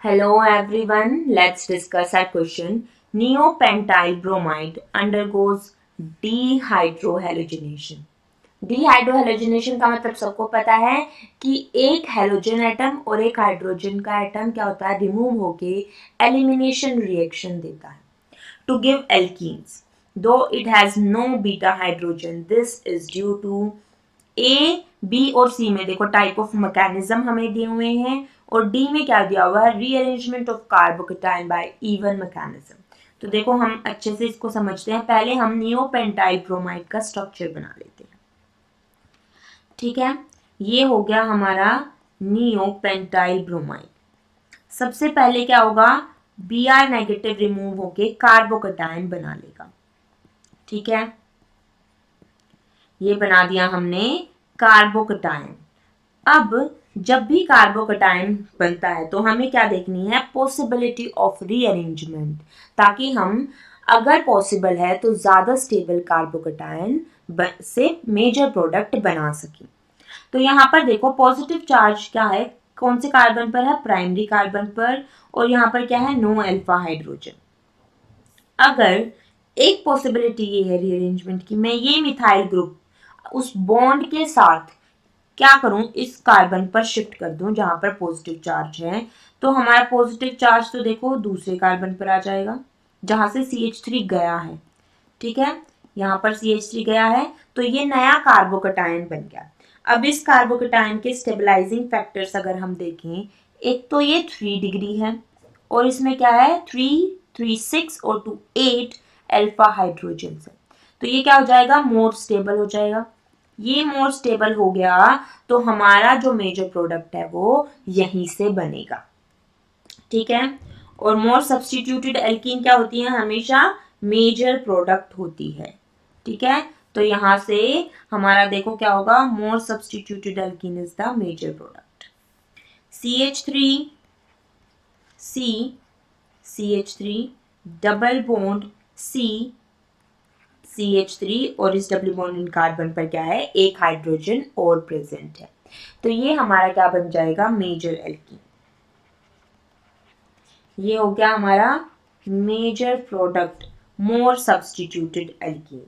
Hello everyone, let's discuss our question. Neopentyl bromide undergoes dehydrohalogenation. Dehydrohalogenation का मतलब सबको पता है कि एक हेलोजन एटम और एक हाइड्रोजन का एटम क्या होता है, रिमूव होके एलिमिनेशन रिएक्शन देता है to give alkenes. Though it has no beta hydrogen, this is due to A, B और सी में देखो टाइप ऑफ मैकेनिज्म हमें दिए हुए हैं और डी में क्या दिया हुआ है, rearrangement of carbocation by even mechanism. तो देखो हम अच्छे से इसको समझते हैं। पहले हम नियोपेंटाइल ब्रोमाइड का स्ट्रक्चर बना लेते हैं। ठीक है, ये हो गया हमारा नियोपेंटाइल ब्रोमाइड। सबसे पहले क्या होगा, Br नेगेटिव रिमूव होके कार्बोकेटाइन बना लेगा। ठीक है, ये बना दिया हमने कार्बोकेटाइन। अब जब भी कार्बोकेटाइन बनता है तो हमें क्या देखनी है, पॉसिबिलिटी ऑफ रीअरेंजमेंट, ताकि हम अगर पॉसिबल है तो ज्यादा स्टेबल कार्बोकेटाइन से मेजर प्रोडक्ट बना सके। तो यहाँ पर देखो पॉजिटिव चार्ज क्या है, कौन से कार्बन पर है, प्राइमरी कार्बन पर, और यहाँ पर क्या है, नो अल्फा हाइड्रोजन। अगर एक पॉसिबिलिटी ये है रीअरेंजमेंट की, मैं ये मिथाइल ग्रुप उस बॉन्ड के साथ क्या करूं, इस कार्बन पर शिफ्ट कर दूं जहां पर पॉजिटिव चार्ज है, तो हमारा पॉजिटिव चार्ज तो देखो दूसरे कार्बन पर आ जाएगा जहां से CH3 गया है। ठीक है, यहाँ पर CH3 गया है तो ये नया कार्बोकेटाइन बन गया। अब इस कार्बोकेटाइन के स्टेबलाइजिंग फैक्टर्स अगर हम देखें, एक तो ये 3 डिग्री है और इसमें क्या है, 3, 3, 6 और 2, 8 अल्फा हाइड्रोजन है। तो ये क्या हो जाएगा, मोर स्टेबल हो जाएगा। ये मोर स्टेबल हो गया तो हमारा जो मेजर प्रोडक्ट है वो यहीं से बनेगा। ठीक है, और मोर सब्स्टिट्यूटेड एल्कीन क्या होती है, हमेशा मेजर प्रोडक्ट होती है। ठीक है, तो यहां से हमारा देखो क्या होगा, more substituted alkene is the major product. CH3 C CH3 double bond C CH3 और इस डबल बॉन्ड इन कार्बन पर क्या है, एक हाइड्रोजन और प्रेजेंट है। तो ये हमारा क्या बन जाएगा, मेजर एल्कीन। ये हो गया हमारा major product, more substituted alkene.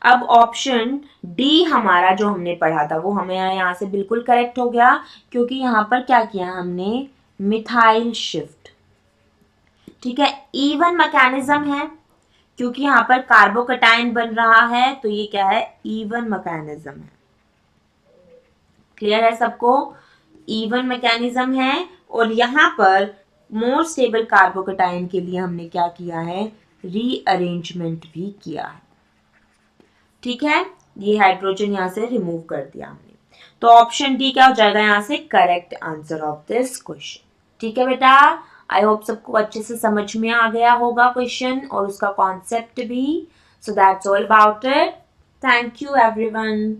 अब ऑप्शन डी हमारा जो हमने पढ़ा था वो हमें यहाँ से बिल्कुल करेक्ट हो गया, क्योंकि यहाँ पर क्या किया हमने, मिथाइल शिफ्ट। ठीक है, इवन मैकेनिज्म है क्योंकि यहाँ पर कार्बोकेटाइन बन रहा है, तो ये क्या है, इवन मैकेनिज्म है। क्लियर है सबको, इवन मैकेनिज्म है। और यहाँ पर मोर स्टेबल कार्बोकेटाइन के लिए हमने क्या किया है, रीअरेंजमेंट भी किया है। ठीक है, ये हाइड्रोजन यहाँ से रिमूव कर दिया हमने। तो ऑप्शन डी क्या हो जाएगा यहाँ से, correct answer of this question. ठीक है बेटा, आई होप सबको अच्छे से समझ में आ गया होगा क्वेश्चन और उसका कॉन्सेप्ट भी। So that's all about it. Thank you everyone.